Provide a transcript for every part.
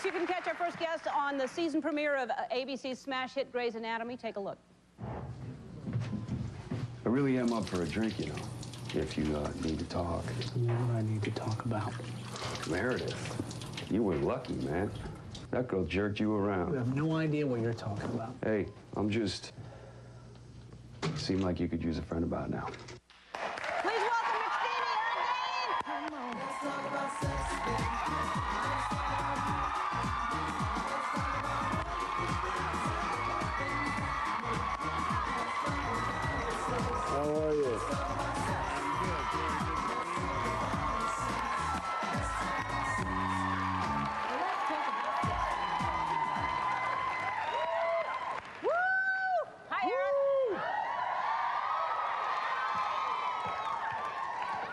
weeks, you can catch our first guest on the season premiere of ABC's smash hit Grey's Anatomy. Take a look. I really am up for a drink, you know, if you need to talk. What do I need to talk about? Meredith, you were lucky, man. That girl jerked you around. I have no idea what you're talking about. Hey, I'm just... Seemed like you could use a friend about now. Please welcome McSteamy and Dane. Let's talk about sex, baby. How are you? Woo! Hi, Aaron.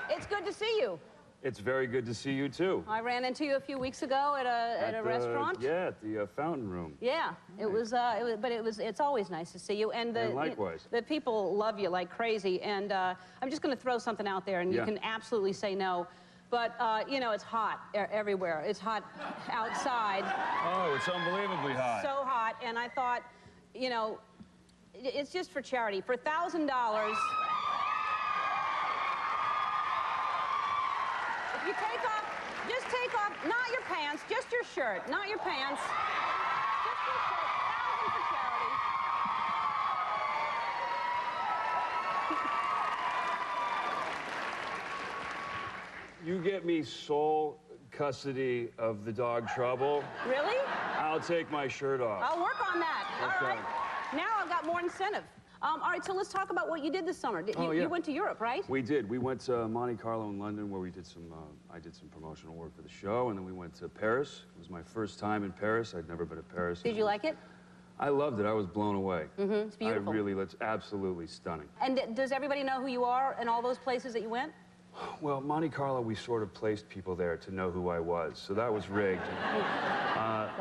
It's good to see you. It's very good to see you, too. I ran into you a few weeks ago at a restaurant. Yeah, at the Fountain Room. Yeah, it's always nice to see you. And likewise. The people love you like crazy. And I'm just going to throw something out there, and you can absolutely say no. But, you know, it's hot everywhere. It's hot outside. Oh, it's unbelievably hot. So hot. And I thought, you know, it's just for charity. For $1,000... You take off, just take off, not your pants, just your shirt, not your pants. Just your shirt, $1,000 for charity. You get me sole custody of the dog Trouble. Really? I'll take my shirt off. I'll work on that. Okay. All right. Now I've got more incentive. All right, so let's talk about what you did this summer. You went to Europe, right? We did. We went to Monte Carlo in London, where we did some, I did some promotional work for the show, and then we went to Paris. It was my first time in Paris. I'd never been to Paris. Did you like it? I loved it. I was blown away. It's beautiful. It's absolutely stunning. And does everybody know who you are in all those places that you went? Well, Monte Carlo, we sort of placed people there to know who I was, so that was rigged.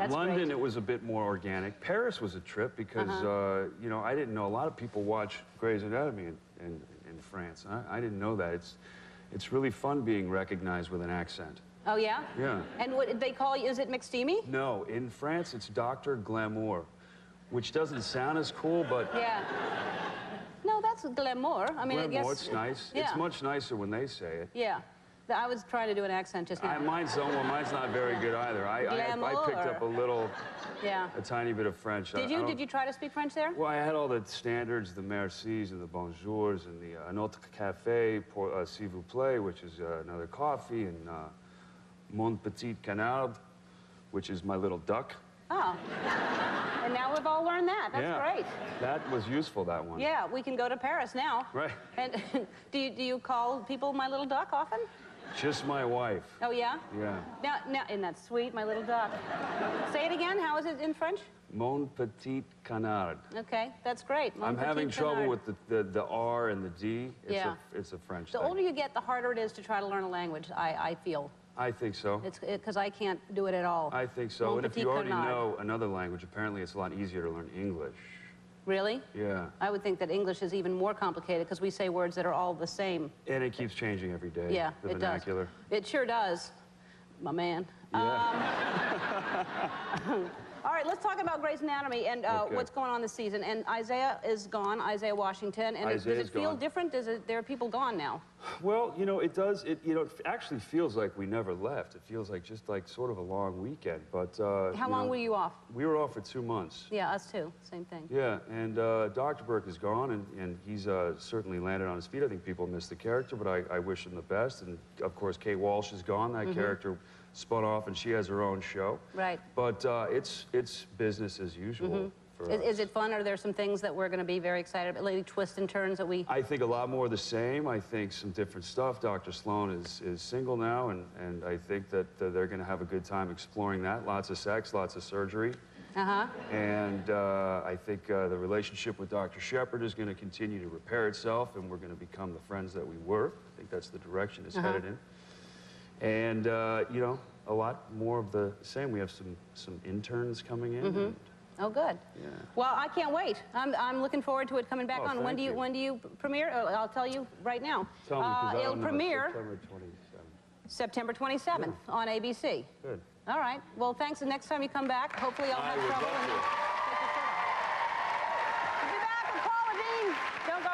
London, great. it was a bit more organic. Paris was a trip because, you know, I didn't know a lot of people watch Grey's Anatomy in France. I didn't know that. It's really fun being recognized with an accent. Oh, yeah? Yeah. And what did they call you? Is it McSteamy? No, in France, it's Dr. Glamour, which doesn't sound as cool, but... Yeah. No, that's glamour. I mean, Glamour, I guess... it's nice. Yeah. It's much nicer when they say it. Yeah. I was trying to do an accent just now. Mine's not very good either. I picked up a tiny bit of French. Did you? Did you try to speak French there? Well, I had all the standards, the mercis and the bonjours and the un autre café, pour, s'il vous plaît, which is another coffee, and mon petit canard, which is my little duck. Oh. And now we've all learned that. That's great. That was useful, that one. Yeah, we can go to Paris now. Right. And do you call people my little duck often? Just my wife. Oh, yeah? Yeah. Now, isn't that sweet, my little duck? Say it again. How is it in French? Mon petit canard. Okay, that's great. I'm having trouble with the R and the D. It's a French thing. The older you get, the harder it is to try to learn a language, I feel. I think so. It's because I can't do it at all. I think so. Mon And if petit you already canard. know another language, apparently it's a lot easier to learn English. Really? Yeah. I would think that English is even more complicated because we say words that are all the same. And it keeps changing every day. Yeah, the it vernacular. does. It sure does, my man. Yeah. All right, let's talk about Grey's Anatomy and what's going on this season. And Isaiah is gone, Isaiah Washington. And does it feel different? There are people gone now? Well, you know, it does. It actually feels like we never left. It feels like just like sort of a long weekend. But how long were you off? We were off for 2 months. Yeah, us too. Same thing. Yeah, and Dr. Burke is gone, and he's certainly landed on his feet. I think people miss the character, but I wish him the best. And of course, Kate Walsh is gone. That character spun off, and she has her own show. Right. But it's business as usual. For us. Is it fun? Are there some things that we're going to be very excited about, like twists and turns that we... I think a lot more of the same. I think some different stuff. Dr. Sloan is single now, and I think that they're going to have a good time exploring that. Lots of sex, lots of surgery. And I think the relationship with Dr. Shepard is going to continue to repair itself, and we're going to become the friends that we were. I think that's the direction it's headed in. And, you know, a lot more of the same. We have some interns coming in. Oh, good. Yeah. Well, I can't wait. I'm looking forward to it coming back on. When do you premiere? Oh, I'll tell you right now. Tell me, 'cause I it'll don't know. premiere September 27th. September 27th on ABC. Good. All right. Well, thanks. The next time you come back, hopefully I'll have I would trouble. love And to. take your shirt off. We'll be back with Paula Dean. Don't go